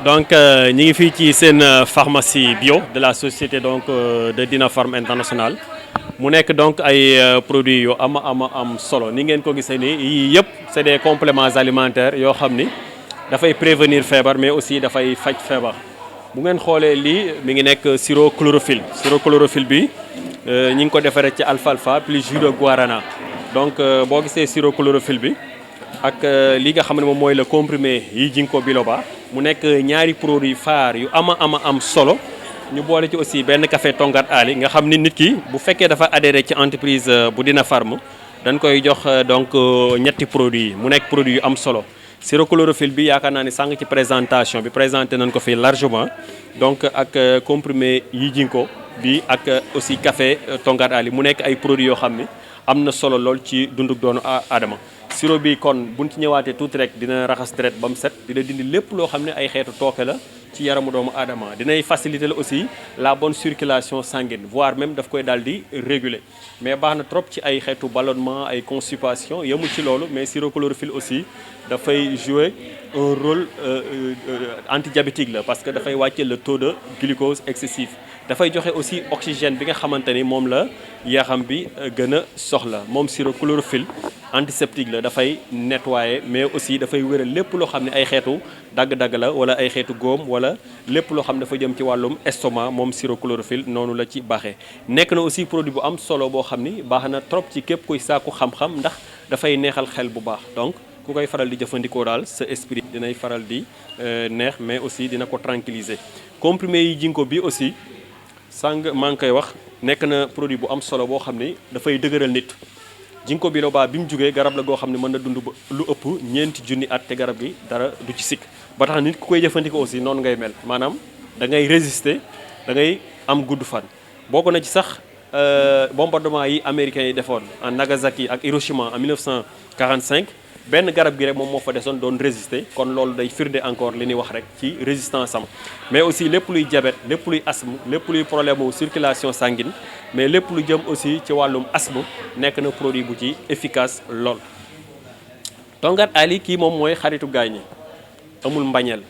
Donc, ñu ngi fii ci seen pharmacie bio de la société donc de Dina Farm International mu nekk donc ay produits yu am solo ni ngeen ko gisee nii yii yëpp c'est des compléments alimentaires yoo xam ni dafay prévenir feebar mais aussi dafay faj feebar. bu ngeen xoolee lii mi ngi nekk sirop chlorophylle bi ñi ngi ko defaree ci alfalfa plus jus de guarana donc boo gisee sirop chlorophylle bi ak li nga xam ne moom mooy le comprimé yi Ginkgo biloba mu nekk ñaari produits phares yu am solo ñu boole ci aussi benn café Tongat Ali nga xam ni nit ki bu fekkee dafa adhéré ci entreprise bu Dina Farm dañ koy jox donc ñetti produits yi mu nekk produit yu am solo. sirop chlorophylle bi yaakaar naa ni sànq ci présentation bi présenté nañ ko fii largement donc ak comprimé yi Ginkgo bi ak aussi café Tongat Ali mu nekk ay produits yoo xam ni am na solo lool ci dunduk doonu aadama. sirop bi kon buñ ci ñëwaatee tuuti rek dina raxas deret ba mu set dina dindi lépp loo xam ne ay xeetu tooke la ci yaramu doomu aadama dinay faciliter aussi la bonne circulation sanguine voire même daf koy daal di réguler mais baax na trop ci ay xeetu ballonnement ay constipation yemul ci loolu mais sirop chlorophylle aussi dafay jouer un rôle antidiabétique la parce que dafay wàcce le taux de glucose excessif dafay joxe aussi oxygène bi nga xamante ni moom la yaxam bi gën a soxla moom sirop chlorophylle antiseptique la dafay nettoyer mais aussi dafay wéral lépp loo xam ne ay xeetu dagg-dagg la wala ay xeetu góom wala lépp loo xam ne dafa jëm ci wàllum estomac moom sirop chlorophylle noonu la ci baaxee. nekk na aussi produit bu am solo boo xam ni baax na trop ci képp kuy sàkku xam-xam ndax dafay neexal xel bu baax donc ku koy faral di jëfandikoo daal sa esprit dinay faral di neex mais aussi dina ko tranquilliser. comprimé yi Ginkgo bi aussi sàng maa ngi koy wax nekk na produit bu am solo boo xam ni dafay dëgëral nit. Ginkgo biloba bi mu jugee garab la goo xam ne mën na dund ba lu ëpp ñeenti junni at te garab gi dara du ci sikk ba tax nit ku koy jëfandikoo aussi noonu ngay mel maanaam da ngay résister da ngay am gudd fan. bokk na ci sax bombardement yi américains yi defoon en Nagasaki ak Hiroshima en 1945 benn garab gi rek moom moo fa desoon doon résister kon loolu day firnde encore li ñuy wax rek ci résistance am mais aussi lépp luy diabète lépp luy asthme lépp luy problème wu circulation sanguine mais lépp lu jëm aussi ci wàllum asthme nekk na produit bu ci efficace lool. Tongat Ali kii moom mooy xaritu gaañ ñi amul mbañeel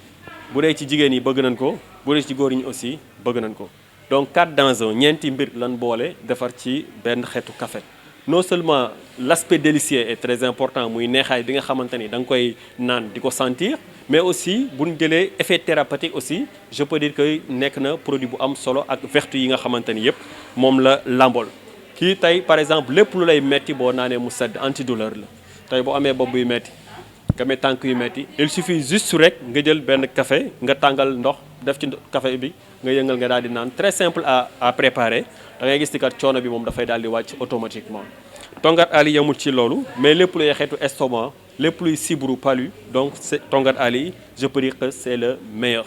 bu dee ci jigéen yi bëgg nañ ko bu dee ci góor ñi aussi bëgg nañ ko donc 4 dans 1 ñeenti mbir lan boole defar ci benn xeetu café. non seulement l'aspect délicieux est très important muy neexaay bi nga xamante ni da nga koy naan di ko sentir mais aussi bu ñu jëlee effet thérapeutique aussi je peux dire que nekk na produit bu am solo ak vertu yi nga xamante ni yëpp moom la lambool. kii tey par exemple lépp lu lay metti boo naanee mu sedd antidouleur la tey boo amee bopp buy metti nga amee tànk yu metti il suffit juste rek nga jël benn café nga tàngal ndox def ci café bi nga yëngal nga daal di naan très simple à préparer da ngay gis ni kat coono bi moom dafay daal di wàcc automatiquement. Tongat Ali yamul ci loolu mais lépp luy xeetu estomac lépp luy sibru palu donc c'est Tongat Ali je peux dire que c'est le meilleur.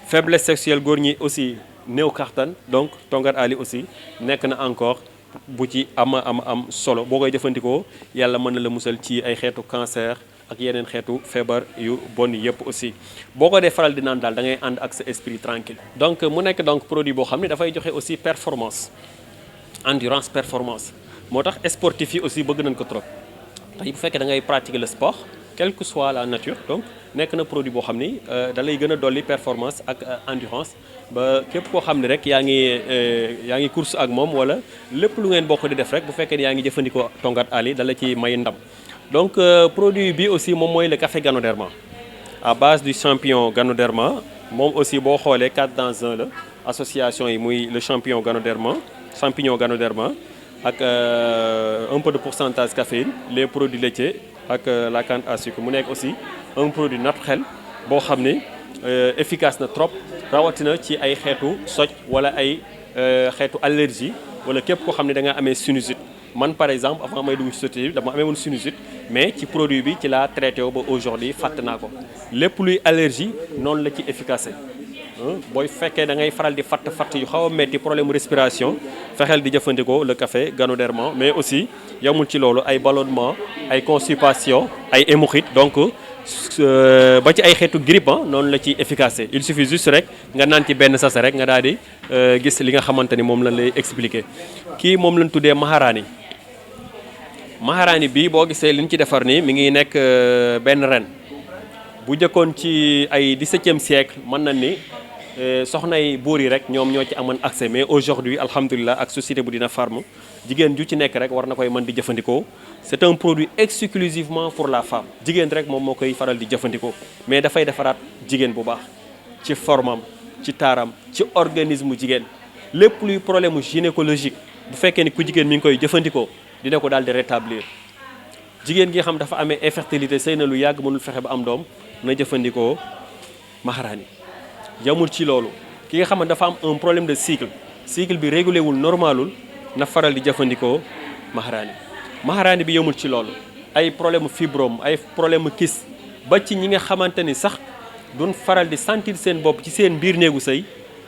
faiblesse sexuelle góor ñi aussi néew kattan donc Tongat Ali aussi nekk na encore bu ci am solo boo koy jëfandikoo yàlla mën na la musal ci ay xeetu cancer ak yeneen xeetu feebar yu bon yëpp aussi boo ko dee faral di naan daal da ngay ànd ak sa esprit tranquille donc mu nekk donc produit boo xam ne dafay joxe aussi performance endurance performance moo tax sportif yi aussi bëgg nañ ko trop tey bu fekkee da ngay pratiquer le sport quelle que soit la nature donc nekk na produit boo xam ni da lay gën a dolli performance ak endurance ba képp koo xam ne rek yaa ngi course ak moom wala lépp lu ngeen bokk di def rek bu fekkee yaa ngi jëfandikoo Tongat Ali da la ci may ndam. donc produit bi aussi moom mooy le café Ganoderma à base du champignon Ganoderma moom aussi boo xoolee 4 dans 1 la association yi muy le champignon Ganoderma ak un peu de pourcentage caféine les produits laitiers ak la canne à sucre mu nekk aussi un produit naturel boo xam ne efficace na trop rawatina ci ay xeetu soj wala ay xeetu allergie wala képp koo xam ne da nga amee sinusite. man par exemple avant may dugg ci société bi dama amee woon sinusite mais ci produit bi ci laa traité ba aujourd'hui fàtt naa ko lépp luy allergie noonu la ci efficace booy fekkee da ngay faral di fatt yu xaw a metti problème respiration fexeel di jëfandikoo le café Ganoderma mais aussi yamul ci loolu ay ballonnement ay constipation ay hémorroïdes donc ba ci ay xeetu grippe noonu la ci efficace il suffit juste rek nga naan ci benn sachet rek nga daal di gis li nga xamante ni moom lañ lay expliquer. kii moom lañ tuddee Maharani bi boo gisee li ñu ci defar nii mi ngi nekk benn ren bu njëkkoon ci ay 17e siècle mën nañ ni soxnay buur yi rek ñoom ñoo ci amoon accès, mais aujourd'hui alhamdulilah ak société bu Dina Farm jigéen ju ci nekk rek war na koy mën di jëfandikoo. C'est un produit exclusivement pour la femme jigéen rek moom moo koy faral di jëfandikoo, mais dafay defaraat jigéen bu baax ci formam ci taaram ci organisme jigéen lépp luy problème gynécologique bu fekkee ni ku jigéen mi ngi koy jëfandikoo dina ko daal di rétablir. jigéen gi xam dafa amee infertilité sëy na lu yàgg mënul fexe ba am doom na jëfandikoo Maharani. Yamul ci loolu ki nga xam ne dafa am un problème de cycle bi régulé wul normalul na faral di jëfandikoo Maharani. Maharani bi yamul ci loolu ay problème fibrome ay problème kyste ba ci ñi nga xamante ni sax duñ faral di sentir seen bopp ci seen biir néegu sëy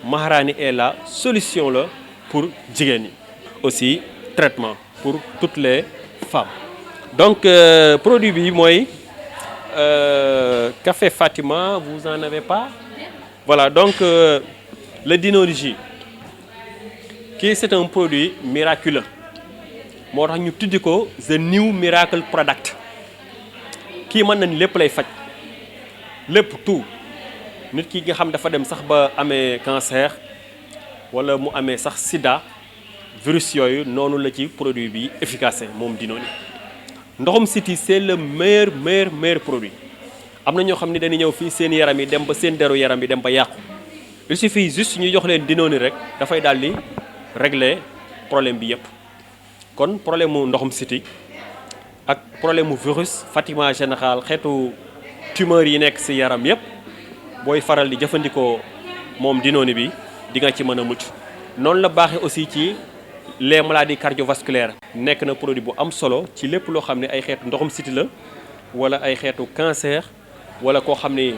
Maharani est la solution la pour jigéen ñi. Aussi traitement pour toutes les femmes. Donc produit bi mooy café Fatima, vous en avez pas? Voilà, donc le Dinori qui c'est un produit miraculeux. moo tax ñu tuddi ko the new miracle product kii mën nañ lépp lay faj lépp tout nit ki nga xam dafa dem sax ba amee cancer wala mu amee sax sida virus yooyu noonu la ci produit bi efficace moom Dinori. ndoxum siti c'est le meilleur produit. am na ñoo xam ne dañuy ñëw fii seen yaram yi dem ba seen deru yaram yi dem ba yàqu il suffit juste ñu jox leen Dinori rek dafay daal di régler problème bi yépp. kon problème mu ndoxum siti ak problème mu virus Fatima général xeetu tumeur yi nekk ci yaram yépp booy faral di jëfandikoo moom Dinori bi di nga ci mën a mucc. noonu la baaxee aussi ci les maladies cardiovasculaires. nekk na produit bu am solo ci lépp loo xam ne ay xeetu ndoxum siti la wala ay xeetu cancer wala koo xam ne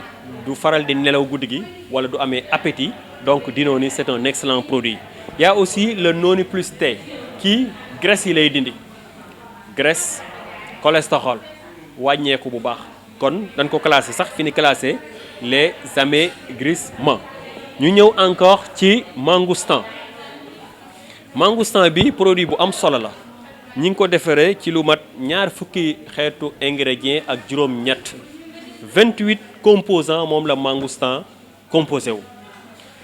du faral di nelaw guddi gi wala du amee appétit donc Dinori c'est un excellent produit. Il y a aussi le Noni Plus T qui graisse yi lay dindi graisse cholestérol wàññeeku bu baax kon dañ ko classé sax fi ni classé les amaigrissements. ñu ñëw encore ci mangoustan bi produit bu am solo la ñi ngi ko defaree ci lu mat ñaar fukki xeetu ingrédients ak juróom-ñett 28 composants moom la mangoustan composé wu.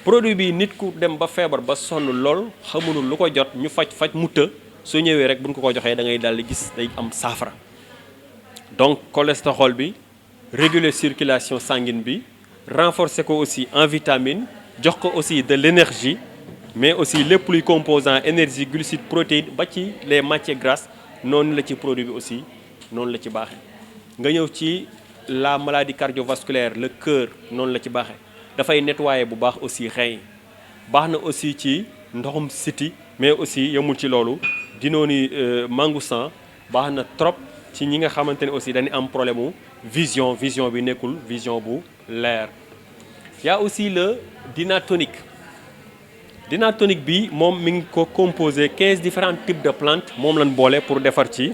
produit bi nit ku dem ba feebar ba sonn lool xamunul lu ko jot ñu faj mu të soo ñëwee rek buñ ko joxee da ngay daal di gis day am saafara. donc cholestérol bi réguler circulation sanguine bi renforcer ko aussi en vitamine jox ko aussi de l'énergie mais aussi lépp luy composant énergie glucides protéines ba ci les matières grasses noonu la ci produit bi aussi noonu la ci baaxee. nga ñëw ci la maladie cardiovasculaire le cœur noonu la ci baaxee dafay nettoyer bu baax aussi rein yi baax na aussi ci ndoxum siti mais aussi yemul ci loolu Dinori mangoustan baax na trop ci ñi nga xamante ne aussi dañuy am problème mu vision bi nekkul vision bu leer. y a aussi le Dinatonic bi moom mi ngi ko composé 15 différents types de plantes moom lañ boole pour defar ci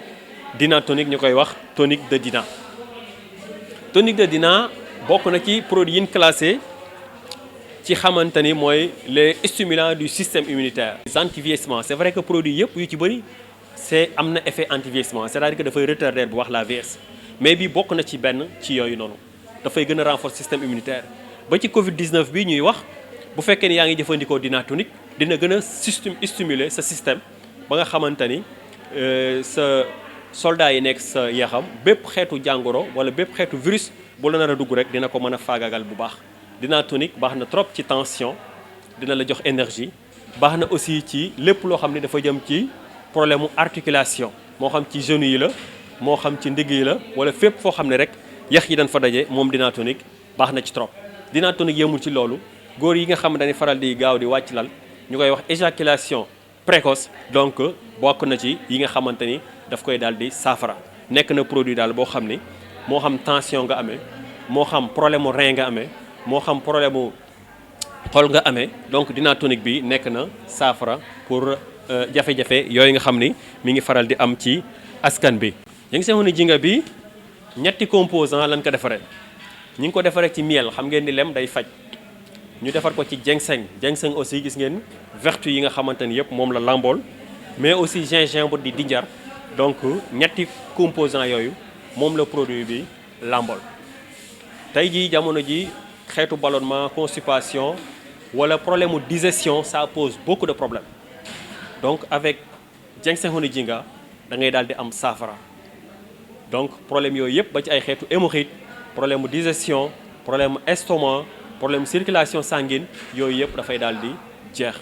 Dinatonic ñu koy wax tonique de Dina. tonique de Dina bokk na ci produit yi ñu classé ci xamante ni mooy les stimulants du système immunitaire. les anti-vieillissement c'est vrai que produit yëpp yu ci bëri am na effet anti-vieillissement c'est-à-dire que dafay retarder bu wax la vieillesse mais bi bokk na ci benn ci yooyu noonu dafay gën a renforcer système immunitaire. ba ci Covid 19 bi ñuy wax bu fekkee ni yaa ngi jëfandikoo Dinatonic dina gën a stimuler sa système ba nga xamante ni sa soldats yi nekk sa yaxam bépp xeetu jàngoro wala bépp xeetu virus bu la nar a dugg rek dina ko mën a faagagal bu baax. Dinatonic baax na trop ci tension dina la jox énergie baax na aussi ci lépp loo xam ne dafa jëm ci problème mu articulation moo xam ci genoux yi la moo xam ci ndigg yi la wala fépp foo xam ne rek yax yi dañ fa daje moom Dinatonic baax na ci trop. Dinatonic yemul ci loolu góor yi nga xam ne dañuy faral di gaaw di wàcc lal ñu koy wax éjaculation précoce donc bokk na ci yi nga xamante ni daf koy daal di saafara. nekk na produit daal boo xam ni moo xam tension nga amee moo xam problème mu rein nga amee moo xam problème mu xol nga amee donc Dinatonic bi nekk na saafara pour jafe-jafe yooyu nga xam ni mi ngi faral di am ci askan bi. yaa ngi seetlu ni jinga bi ñetti composant lañ ko defaree ñi ngi ko defaree ci miel xam ngeen ni lem day faj ñu defar ko ci ginseng aussi gis ngeen vertu yi nga xamante ni yëpp moom la lambool mais aussi gingembre di dinjar donc ñetti composant yooyu moom la produit bi lambool. tey jii jamono ji xeetu ballonnement constipation wala problème de digestion ça pose beaucoup de problèmes donc avec ginseng honijinga da ngay daal di am saafara donc problème yooyu yëpp ba ci ay xeetu hémorroïde problème de digestion problème estomac problème circulation sanguine yooyu yëpp dafay daal di jeex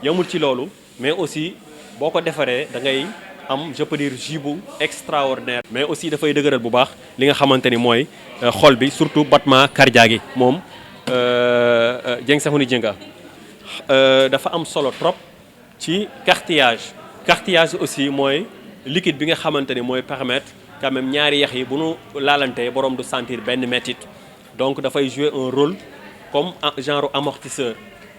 yamul ci loolu mais aussi boo ko defaree da ngay am je peux dire jus bu extraordinaire mais aussi dafay dëgëral bu baax li nga xamante ni mooy xol bi surtout battement cardiaque yi moom ginseng honijinga dafa am solo trop ci cartilage aussi mooy liquide bi nga xamante ni mooy permettre quand même ñaari yax yi bu nu laalantee borom du sentir benn métit donc dafay jouer un rôle comme genre amortisseur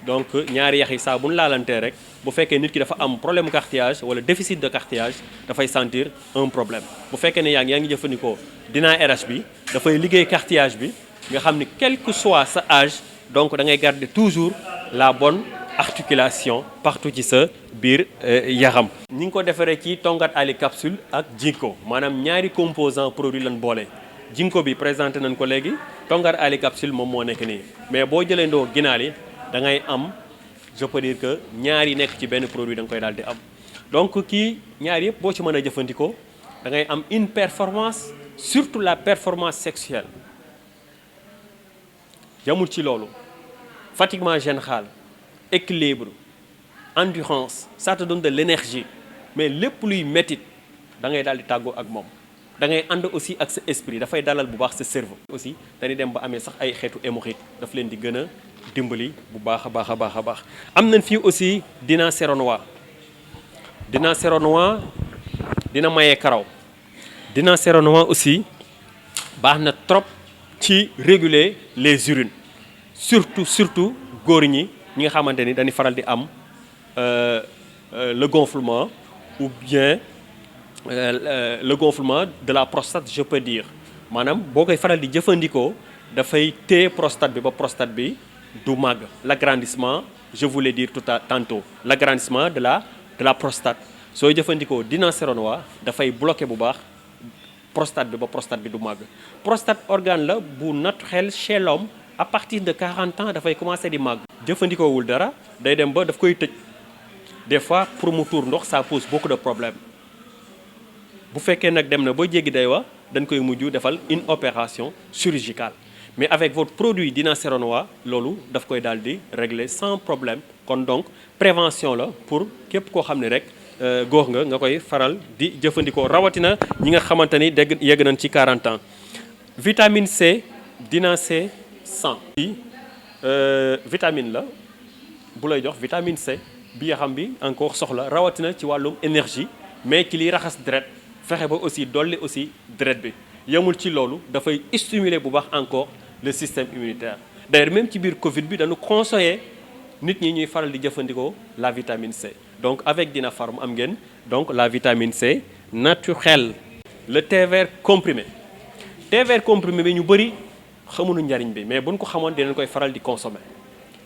donc ñaari yax yi saa bu nu laalantee rek bu fekkee nit ki dafa am problème cartilage wala déficit de cartilage dafay sentir un problème bu fekkee ne yaa ngi jëfandikoo Dina RH bi dafay liggéey cartilage bi nga xam ni quel que soit sa âge donc da ngay garder toujours la bonne articulation partout ci sa biir yaram. ñi ngi ko defaree ci Tongat Ali capsule ak Ginkgo maanaam ñaari composant produit lan boole Ginkgo bi présenté nañ ko léegi Tongat Ali capsule moom moo nekk nii mais boo jëlee ndoo ginaar yi da ngay am je peux dire que ñaari nekk ci benn produit da nga koy daal di am donc kii ñaar yëpp boo ci mën a jëfandikoo da ngay am une performance surtout la performance sexuelle yamul ci loolu fatiguement général équilibre endurance ça te donne de l'énergie mais lépp luy métit da ngay daal di tàggoo ak moom da ngay ànd aussi ak sa esprit dafay dalal bu baax sa cerveau aussi dañuy dem ba amee sax ay xeetu hémorroïde daf leen di gën a dimbali bu baax a baax a baax a baax am nañ fii aussi Dina Séronois dina maye karaw Dina Séronois aussi baax na trop ci réguler les urines surtout góor ñi nga xamante ni dañuy faral di am le gonflement ou bien le gonflement de la prostate je peux dire maanaam boo koy faral di jëfandikoo dafay téye prostate bi ba prostate bi du màgg l'agrandissement je voulais dire tantôt l'agrandissement de la prostate sooy jëfandikoo Dina Séronois dafay bloquer bu baax prostate bi ba prostate bi du màgg prostate organe la bu naturel chez l'homme à partir de 40 ans dafay commencer di màgg jëfandikoowul dara day dem ba daf koy tëj des fois pour mu tuur ndox ça pose beaucoup de problèmes bu fekkee nag dem na ba jéggi day wax dañ koy mujj defal une opération chirurgicale mais avec votre produit Dina Séronois loolu daf koy daal di régler sans problème kon donc prévention la pour képp koo xam ne rek góor nga koy faral di jëfandikoo rawatina ñi nga xamante ni yegg nañ ci 40 ans vitamine C Dina C 100 bi vitamine la bu lay jox vitamine C bi nga xam bi encore soxla rawatina ci wàllum énergie mais ci liy raxas deret fexe ba aussi dolli aussi deret bi yemul ci loolu dafay stimuler bu baax encore le système immunitaire d'ailleurs même ci biir Covid bi dañu conseiller nit ñi ñuy faral di jëfandikoo la vitamine C donc avec Dina Farm am ngeen donc la vitamine C naturelle. le thé vert comprimé bi ñu bëri xamuñu njariñ bi mais buñ ko xamoon dinañ koy faral di consommer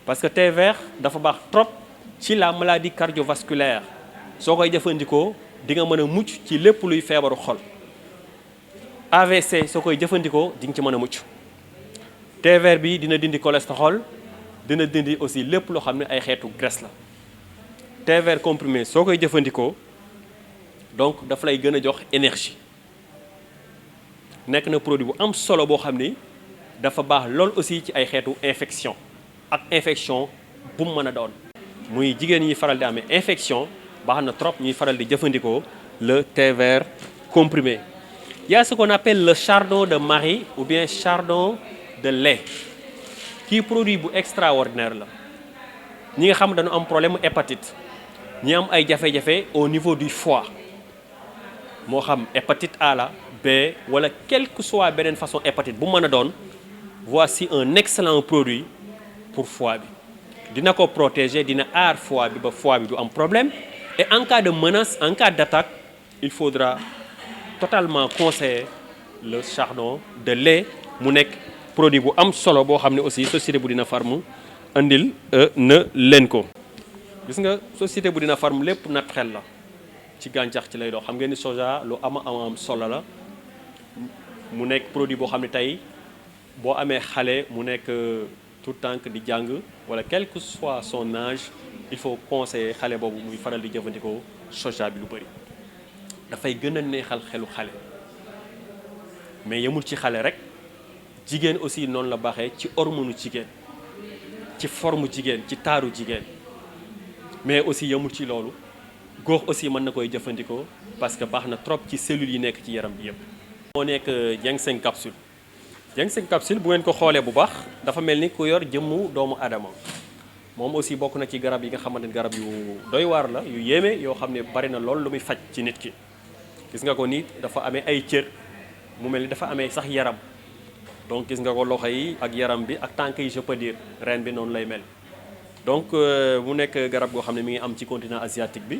parce que thé vert dafa baax trop ci la maladie cardiovasculaire soo koy jëfandikoo di nga mën a mucc ci lépp luy feebaru xol AVC soo koy jëfandikoo di nga ci mën a mucc thé vert bi dina dindi cholestérol dina dindi aussi lépp loo xam ne ay xeetu graisse la thé vert comprimé soo koy jëfandikoo donc daf lay gën a jox énergie nekk na produit bu am solo boo xam ni dafa baax lool aussi ci ay xeetu infection ak infection bu mu mën a doon muy jigéen ñi faral di amee infection baax na trop ñuy faral di jëfandikoo le thé vert comprimé. Il y a ce qu'on appelle le chardon de Marie ou bien chardon de lait kii produit bu extraordinaire la ñi nga xam dañu am problème hépatite ñi am ay jafe-jafe au niveau du foie moo xam hépatite A la B wala quelle que soit beneen façon hépatite bu mën a doon voici un excellent produit pour foie bi dina ko protéger dina aar foie bi ba foie bi du am problème et en cas de menace en cas d'attaque il faudra totalement conseiller le chardon de lait mu nekk produit bu am solo boo xam ne aussi société bu Dina Farm andil na leen ko. gis nga société bu Dina Farm lépp naturel la ci gàncax ci lay dox xam ngeen ni soja lu am solo la mu nekk produit boo xam ne tey boo amee xale mu nekk tout temps di jàng wala quel que soit son âge il faut conseiller xale boobu muy faral di jëfandikoo soja bi lu bëri dafay gën a neexal xelu xale mais yemul ci xale rek jigéen aussi noonu la baaxee ci hormone jigéen ci forme jigéen ci taaru jigéen mais aussi yemul ci loolu góor aussi mën na koy jëfandikoo parce que baax na trop ci cellules yi nekk ci yaram bi yëpp. moo nekk ginseng capsule ginseng capsule bu ngeen ko xoolee bu baax dafa mel ni ku yor jëmmu doomu aadama moom aussi bokk na ci garab yi nga xamante ni garab yu doy waar la yu yéeme yoo xam ne bari na lool lu muy faj ci nit ki gis nga ko ni dafa amee ay cër mu mel ni dafa amee sax yaram donc gis nga ko loxo yi ak yaram bi ak tànk yi je peux dire reen bi noonu lay mel donc mu nekk garab goo xam ne mi ngi am ci continent asiatique bi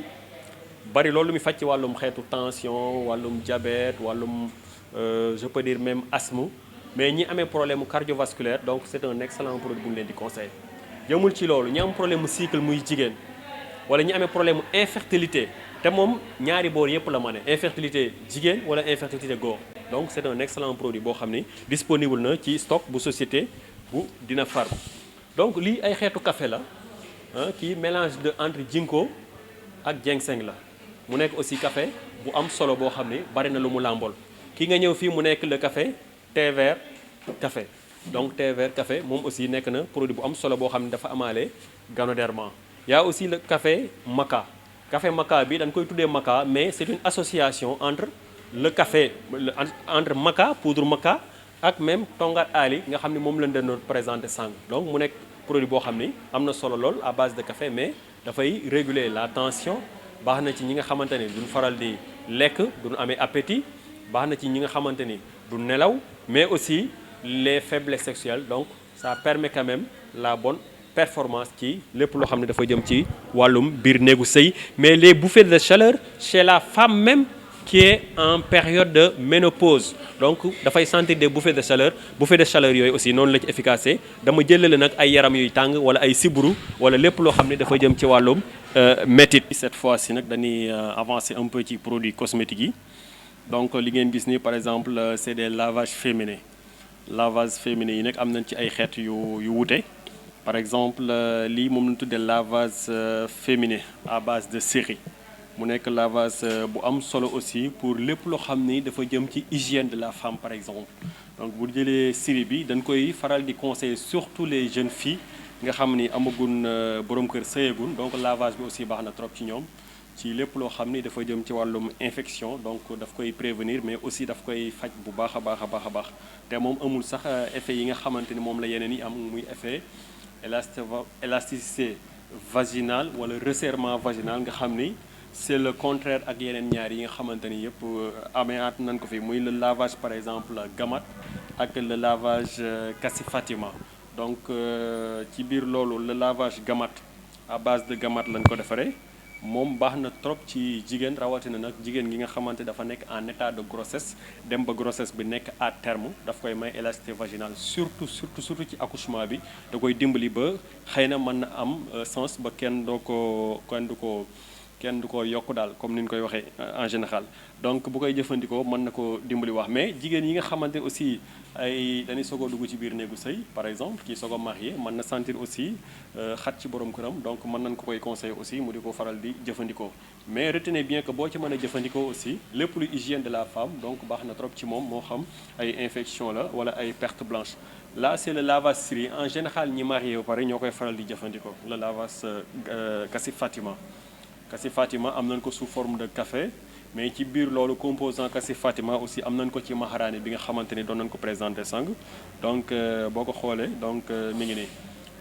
bari loolu lu muy faj ci wàllum xeetu tension wàllum diabète wàllum je peux dire même asthme mais ñi amee problème mu cardiovasculaire donc c'est un excellent produit bu ñu leen di conseiller jëmul ci loolu ñi am problème mu cycle muy jigéen wala ñi amee problème mu infertilité te moom ñaari boor yëpp la ma ne infertilité jigéen wala infertilité góor donc c'est un excellent produit boo xam ni disponible na ci stock bu société bu Dina Farm donc lii ay xeetu café la kii mélange de entre ginkgo ak ginseng la mu nekk aussi café bu am solo boo xam ni bari na lu mu làmbool ki nga ñëw fii mu nekk le café thé vert café donc thé vert café moom aussi nekk na produit bu am solo boo xam ne dafa amaale ganoderma y a aussi le café maca bi dañ koy tuddee maca mais c'est une association entre le café entre maca poudre maca ak même tongat ali nga xam ne moom lañ doon présenté sànq donc mu nekk produit boo xam ni am na solo lool à base de café mais dafay réguler la tension baax na ci ñi nga xamante ni duñ faral di lekk duñ amee appétit baax na ci ñi nga xamante ni du nelaw mais aussi les faiblesses sexuelles donc ça permet quand même la bonne performance ci lépp loo xam ne dafa jëm ci wàllum biir néegu sëy mais les bouffées de chaleur chez la femme même qui est en période de ménopause donc dafay sentir des bouffées de chaleur yooyu aussi noonu la ci efficace dama jëlale nag ay yaram yuy tàng wala ay siburu wala lépp loo xam ne dafa jëm ci wàllum métit cette fois-ci nag dañuy avancer un peu ci produits cosmétiques yi donc li ngeen gis ni par exemple c'est des lavages féminins yi nag am nañ ci ay xeet yu wute par exemple lii moom lañ tuddee lavage féminin à base de céri mu nekk lavage bu am solo aussi pour lépp loo xam ni dafa jëm ci hygiène de la femme par exemple donc bu jëlee céri bi dañ koy faral di conseiller surtout les jeunes filles nga xam ni amagun borom kër sëyagun donc lavage bi aussi baax na trop ci ñoom ci lépp loo xam ni dafa jëm ci wàllum infection donc daf koy prévenir mais aussi daf koy faj bu baax a baax te moom amul sax effet yi nga xamante ni moom la yeneen yi am muy effet élasticité vaginale wala resserrement vaginal nga xam ni c'est le contraire ak yeneen ñaar yi nga xamante ni yëpp ameat nañ ko fi muy le lavage par exemple gamat ak le lavage Kassi Fatima donc ci biir loolu le lavage gamat à base de gamat lañ ko defaree moom baax na trop ci jigéen rawatina nag jigéen gi nga xamante dafa nekk en état de grossesse dem ba grossesse bi nekk à terme daf koy may élasticité vaginale surtout ci accouchement bi da koy dimbali ba xëy na mën na am sens ba kenn du ko yokk daal comme ni ñu koy waxee en général donc bu koy jëfandikoo mën na ko dimbali wax mais jigéen yi nga xamante aussi ay dañuy soog a dugg ci biir néegu sëy par exemple kii soog a marié mën na sentir aussi xat ci borom këram donc mën nañ ko koy conseiller aussi mu di ko faral di jëfandikoo mais retenez bien que boo ci mën a jëfandikoo aussi lépp lu hygiène de la femme donc baax na trop ci moom moo xam ay infection la wala ay perte blanche là c'est le lavage céri en général ñi marié ba pare ñoo koy faral di jëfandikoo le lavage Kassi Fatima am nañ ko sous forme de café mais ci biir loolu composant Kassi Fatima aussi am nañ ko ci maharaani bi nga xamante ni doon nañ ko présenté sang donc boo ko xoolee donc mi ngi nii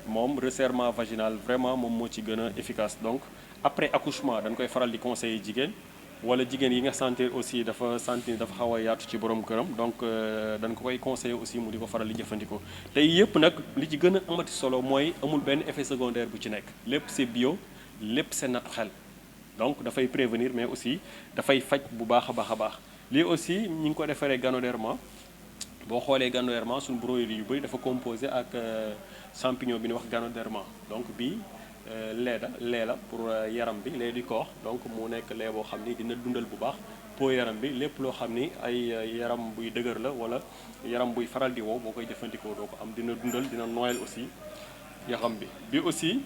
moom resserrement vaginal vraiment moom moo ci gën a efficace donc après accouchement dañ koy faral di conseiller jigéen wala jigéen yi nga sentir aussi dafa sentir dafa xaw a yaatu ci borom këram donc dañ ko koy conseiller aussi mu di ko faral di jëfandikoo tey yëpp nag li ci gën a amati solo mooy amul benn effet secondaire bu ci nekk lépp c'est bio lépp c'est naturel donc dafay prévenir mais aussi dafay faj bu baax a baax lii aussi ñi ngi ko defaree ganoderma boo xoolee ganoderma suñu broderie yu bëri dafa composé ak champignon bi ñuy wax ganoderma donc bii lait la pour yaram bi lait du corps donc mu nekk lait boo xam ni dina dundal bu baax peau yaram bi lépp loo xam ni ay yaram buy dëgër la wala yaram buy faral di wow boo koy jëfandikoo doo ko am dina dundal dina noyal aussi yaram bi aussi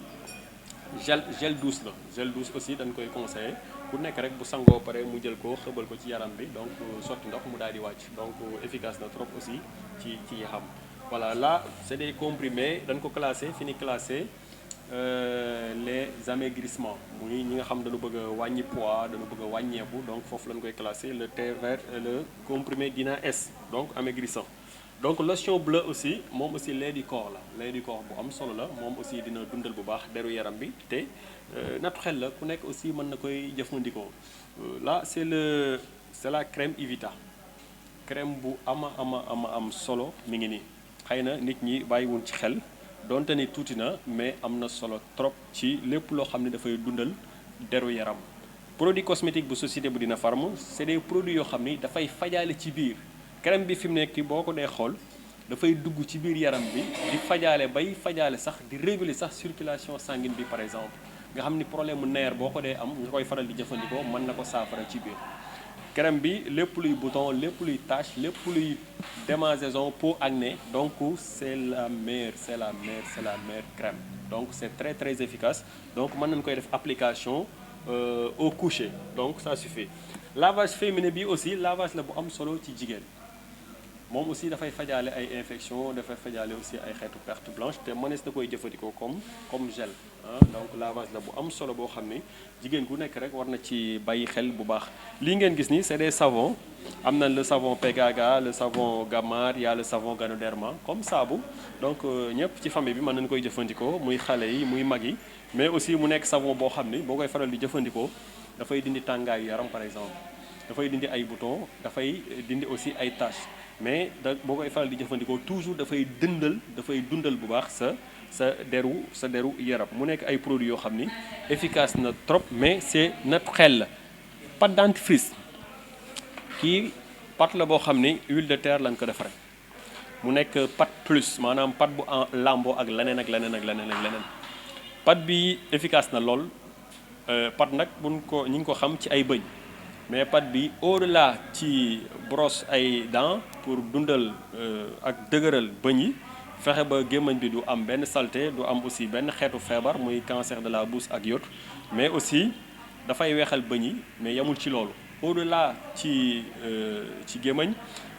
gel douce la gel douce aussi dañ koy conseillé ku nekk rek bu sangoo pare mu jël ko xëbal ko ci yaram bi donc sotti ndox mu daal di wàcc donc efficace na trop aussi ci yaram. Voilà, là c'est des comprimés dañ ko classé fi ni classé les amaigrissements muy ñi nga xam dañu bëgg a wàññi poids dañu bëgg a wàññeeku donc foofu lañ koy classé le thé vert le comprimé Dina S donc amaigrissant. Donc lotion bleue aussi moom aussi lait du corps la lait du corps bu am solo la moom aussi dina dundal bu baax deru yaram bi te naturel la ku nekk aussi mën na koy jëfandikoo. Là c'est la crème Evita crème bu am solo mi ngi nii xëy na nit ñi bàyyiwuñ ci xel donte ni tuuti na mais am na solo trop ci lépp loo xam ne dafay dundal deru yaram. Produit cosmétique bu société bu Dina Farm c'est des produits yoo xam ni dafay fajaale ci biir. crème bi fi mu nekk boo ko dee xool dafay dugg ci biir yaram bi di fajaale sax di réguler sax circulation sanguine bi par exemple nga xam ni problème mu nerf boo ko dee am nga koy faral di jëfandikoo mën na ko saafara ci biir. crème bi lépp luy bouton lépp luy tache lépp luy démangeaison peau acné donc c'est la meilleure crème donc c'est très très efficace donc mën nañu koy def application au coucher donc ça suffit. Lavage féminin bi aussi lavage la bu am solo ci jigéen. moom aussi dafay fajaale ay infection dafay fajaale aussi ay xeetu perte blanche te mënees na koy jëfandikoo comme gel donc lavage la bu am solo boo xam ni jigéen gu nekk rek war na ci bàyyi xel bu baax. lii ngeen gis ni c'est des savons am na le savon Pegaga le savon Gamar y a le savon Ganoderma comme saabu donc ñëpp ci famille bi mën nañu koy jëfandikoo muy xale yi muy mag yi mais aussi mu nekk savon boo xam ni boo koy faral di jëfandikoo dafay dindi tàngaayu yaram par exemple dafay dindi ay boutons dafay dindi aussi ay taches. mais boo koy faral di jëfandikoo toujours dafay dundal bu baax sa deru yaram mu nekk ay produits yoo xam ni efficace na trop mais c'est naturel la. pâte dentifrice kii pâte la boo xam ni huile de terre lañ ko defaree mu nekk pâte plus maanaam pâte bu en lambo ak leneen. pâte bi efficace na lool pâte nag ñi ngi ko xam ci ay bëñ. mais pâte bi au-delà ci brosse ay dents pour dundal ak dëgëral bëñ yi fexe ba gémmañ bi du am benn saleté du am aussi benn xeetu feebar muy cancer de la bouche ak yot mais aussi dafay weexal bëñ yi mais yamul ci loolu au-delà ci gémmañ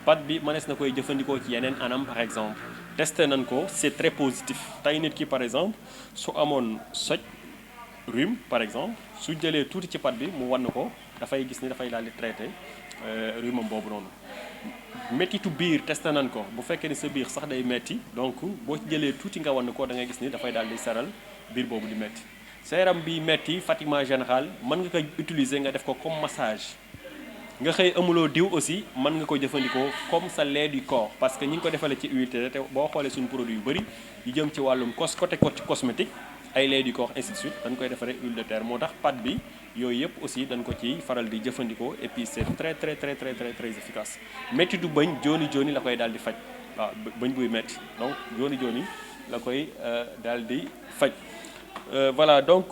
pâte bi mënees na koy jëfandikoo ci yeneen anam par exemple testé nañ ko c'est très positif tey nit ki par exemple su amoon soj rhume par exemple su jëlee tuuti ci pâte bi mu wan ko dafay gis ni dafay daal di traité rhume boobu noonu. méttitu biir testé nañ ko bu fekkee ni sa biir sax day metti donc boo ci jëlee tuuti nga wan ko da ngay gis ni dafay daal di seral biir boobu di metti. sa yaram bi metti fatiguement général mën nga ko utiliser nga def ko comme massage nga xëy amuloo diw aussi mën nga ko jëfandikoo comme sa lait du corps parce que ñi ngi ko defalee ci huile te boo xoolee suñu produit yu bëri yu jëm ci wàllum côté cosmétique ay lait du corps ainsi de suite dañ koy defaree huile de terre moo tax pâte bi yooyu yëpp aussi dañ ko ci faral di jëfandikoo et puis c'est très efficace. métti du bëñ jooni la koy daal di faj waaw bëñ buy métti donc jooni la koy daal di faj. Voilà donc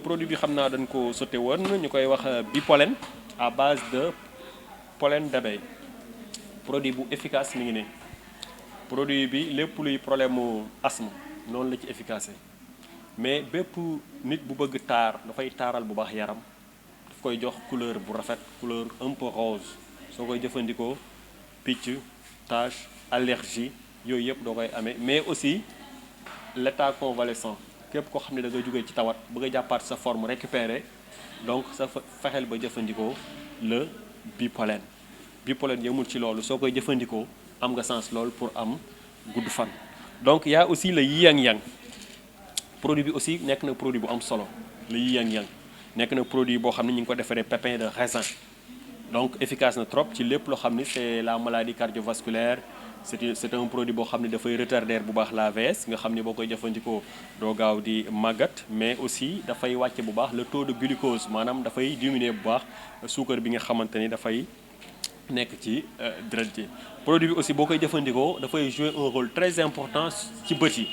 produit bi xam naa dañ ko sauté woon ñu koy wax bipollen à base de pollen d'abeille produit bu efficace mi ngi nii produit bi lépp luy problème mu asthme noonu la ci efficace mais bépp nit bu bëgg taar dafay taaral bu baax yaram daf koy jox couleur bu rafet couleur un peu rose soo koy jëfandikoo picc tache allergie yooyu yëpp doo koy amee mais aussi l'état convalescent képp koo xam ne da ngay jógee ci tawat bëgg a jàppaat sa forme récupérée donc sa fexeel ba jëfandikoo le bipollen yëmul ci loolu soo koy jëfandikoo am nga sens lool pour am gudd fan. donc y a aussi le yang produit bi aussi nekk na produit bu am solo le yang nekk na produit boo xam ne ñu ngi ko defaree pépins de raisin donc efficace na trop ci lépp loo xam ni c'est la maladie cardiovasculaire c'est un produit boo xam ne dafay retarder bu baax la vieillesse nga xam ne boo koy jëfandikoo doo gaaw di màggat mais aussi dafay wàcce bu baax le taux de glucose maanaam dafay diminuer bu baax suukar bi nga xamante ni dafay nekk ci deret ji. produit bi aussi boo koy jëfandikoo dafay jouer un rôle très important ci bët yi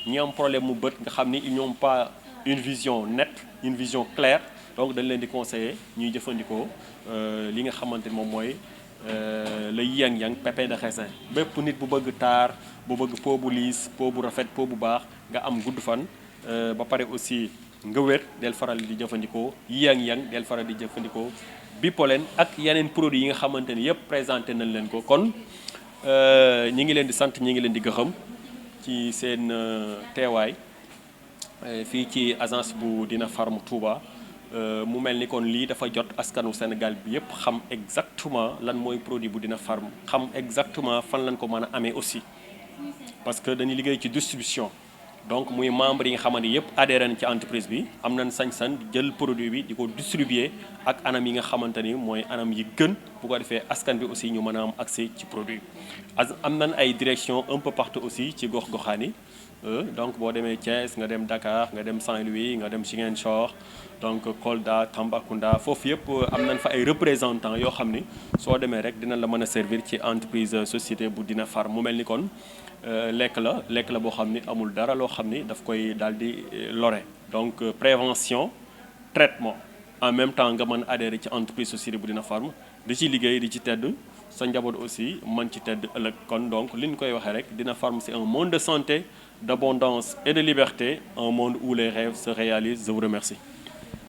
ñi am problème mu bët nga xam ni ils n'ont pas une vision nette une vision claire donc dañ leen di conseiller ñuy jëfandikoo li nga xamante ni moom mooy le yang pépin de raisin bépp nit bu bëgg taar bu bëgg peau bu liis peau bu rafet peau bu baax nga am gudd fan ba pare aussi nga wér del faral di jëfandikoo yang del faral di jëfandikoo Bipolène ak yeneen produits yi nga xamante ni yëpp présenté nañ leen ko kon ñi ngi leen di sant ñi ngi leen di gërëm ci seen teewaay fii ci agence bu Dina Farm Touba mu mel ni kon lii dafa jot askanu Sénégal bi yëpp xam exactement lan mooy produit bu Dina Farm xam exactement fan lañ ko mën a amee aussi parce que dañuy liggéey ci distribution donc muy membre yi nga xamante ni yëpp adhéré nañ ci entreprise bi am nañ sañ-sañ jël produit bi di ko distribuer ak anam yi nga xamante ni mooy anam yi gën bu ko defee askan bi aussi ñu mën a am accès ci produit am nañ ay direction un peu partout aussi ci gox-goxaan yi donc boo demee Thiès nga dem Dakar nga dem Saint-Louis nga dem Ziguinchor donc Kolda Tambacounda foofu yëpp am nañ fa ay représentants yoo xam ni soo demee rek dinañ la mën a servir ci entreprise société bu Dina Farm mu mel ni kon lekk la boo xam ni amul dara loo xam ni daf koy daal di lore donc prévention traitement en même temps nga mën adhérer ci entreprise société bu Dina Farm di ci liggéey di ci tedd sa njaboot aussi mën ci tedd ëllëg kon donc li ñu koy waxee rek Dina Farm c'est un monde de santé d'abondance et de liberté un monde où les rêves se réalisent je vous remercie